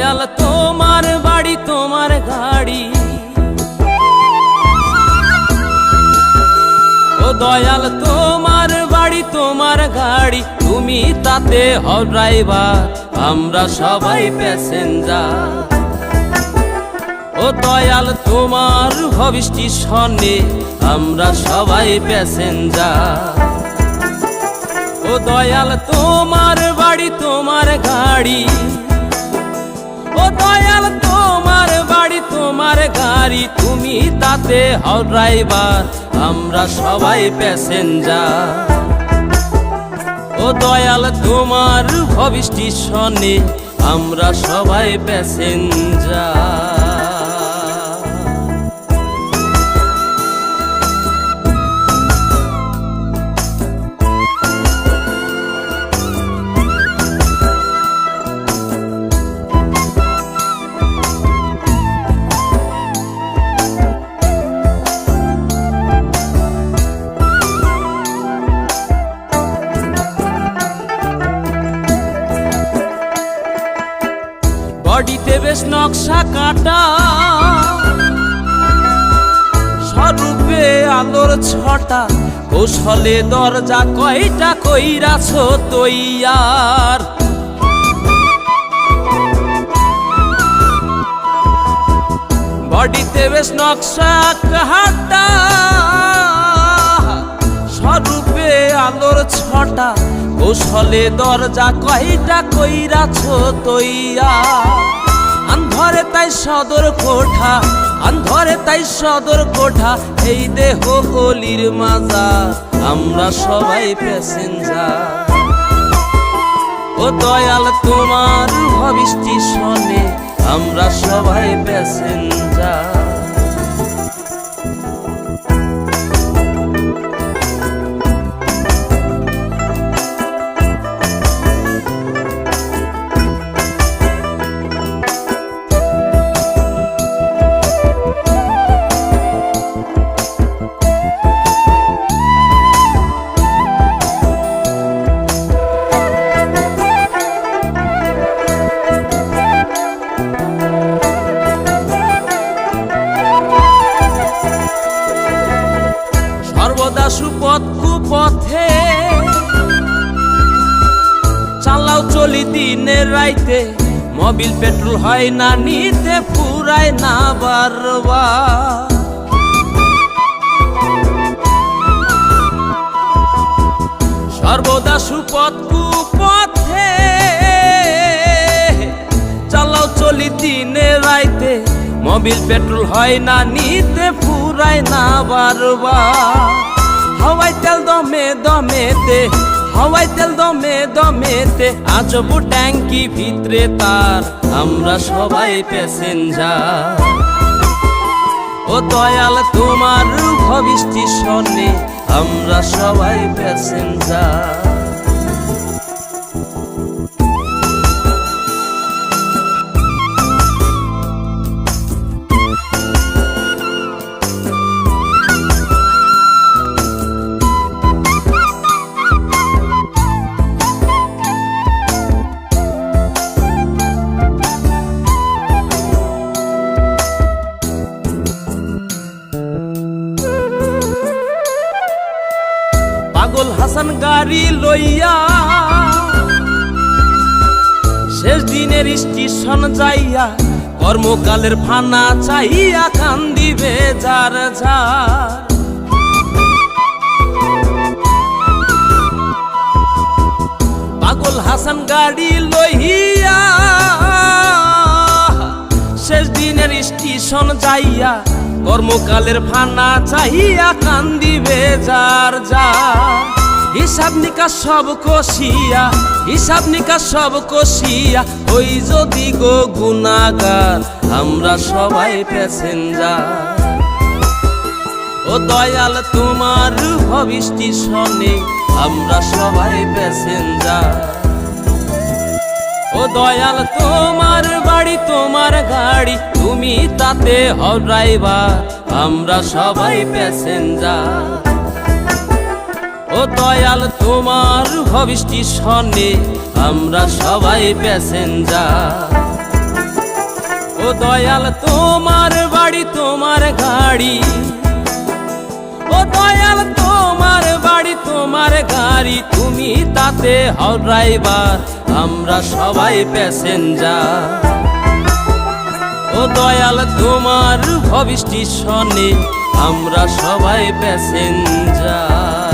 দয়াল তোমার বাড়ি তোমার গাড়ি, ও দয়াল তোমার বাড়ি তোমার গাড়ি, তুমি তাতে হও ড্রাইভার, আমরা সবাই প্যাসেঞ্জার। ও দয়াল তোমার হব স্টেশনে, আমরা সবাই প্যাসেঞ্জার। ও দয়াল তোমার বাড়ি তোমার গাড়ি, ও দয়াল তোমার বাড়ি তোমার গাড়ি, তুমি তাতে হও ড্রাইভার, আমরা সবাই প্যাসেঞ্জার। ও দয়াল তোমার হব স্টেশনে, আমরা সবাই প্যাসেঞ্জার। বডিতে বেশ নকশা কাটা, স্বরূপে আলোর ছটা, কৌশলে দরজা কয়টা কইরাছ তৈয়ার। বডিতে বেশ নকশা কাটা, স্বরূপে আলোর ছটা, কৌশলে দরজা কয়টা কইরাছ তৈয়ার। আন্ধরে তাই সদর কোঠা, আন্ধরে তাই সদর কোঠা, এই দেহ অলির মাজার, আমরা সবাই প্যাসেঞ্জার। ও দয়াল তোমার হব স্টেশনে, আমরা সবাই প্যাসেঞ্জার। সর্বদা সুপথ কুপথে চালাও চলি দিনে রাইতে, মোবিল পেট্রোল হয় না নিতে, ফুরায় না বারবার। সর্বদা সুপথ কুপথে চালাও চলি দিনে রাইতে, মোবিল পেট্রোল হয় না নিতে, ফুরায় না বারবার। হাওয়াই তেল দমে দমেতে, হাওয়াই তেল দমে দমেতে, আজব ট্যাঙ্কি ভিতরে তার, আমরা সবাই প্যাসেঞ্জার। ও দয়াল তোমার হব স্টেশনে, আমরা সবাই প্যাসেঞ্জার। পাগল হাসান গাড়ি লইয়া শেষ দিনের স্টেশন যাইয়া, কর্মকালের ফানা চাইয়া কান্দিবে যার যার। পাগল হাসান গাড়ি লইয়া শেষ দিনের স্টেশন যাইয়া, কর্মকালের ফানা চাইয়া কান্দিবে যার যার। হিসাব নিকাশ সব কষিয়া, হিসাব নিকাশ সব কষিয়া, ওই যদি গো গুনাহগার, আমরা সবাই প্যাসেঞ্জার। ও দয়াল তোমার হব স্টেশনে, আমরা সবাই প্যাসেঞ্জার। ও দয়াল তোমার বাড়ি তোমার গাড়ি, তুমি তাতে হও ড্রাইভার, আমরা সবাই প্যাসেঞ্জার। ও দয়াল তোমার হব স্টেশনে, আমরা সবাই প্যাসেঞ্জার। ও দয়াল তোমার বাড়ি তোমার গাড়ি, ও দয়াল তোমার বাড়ি তোমার গাড়ি, তুমি তাতে হও ড্রাইভার, আমরা সবাই প্যাসেঞ্জার। ও দয়াল তোমার ভবিষ্যৎ স্টেশনে আমরা সবাই প্যাসেঞ্জার।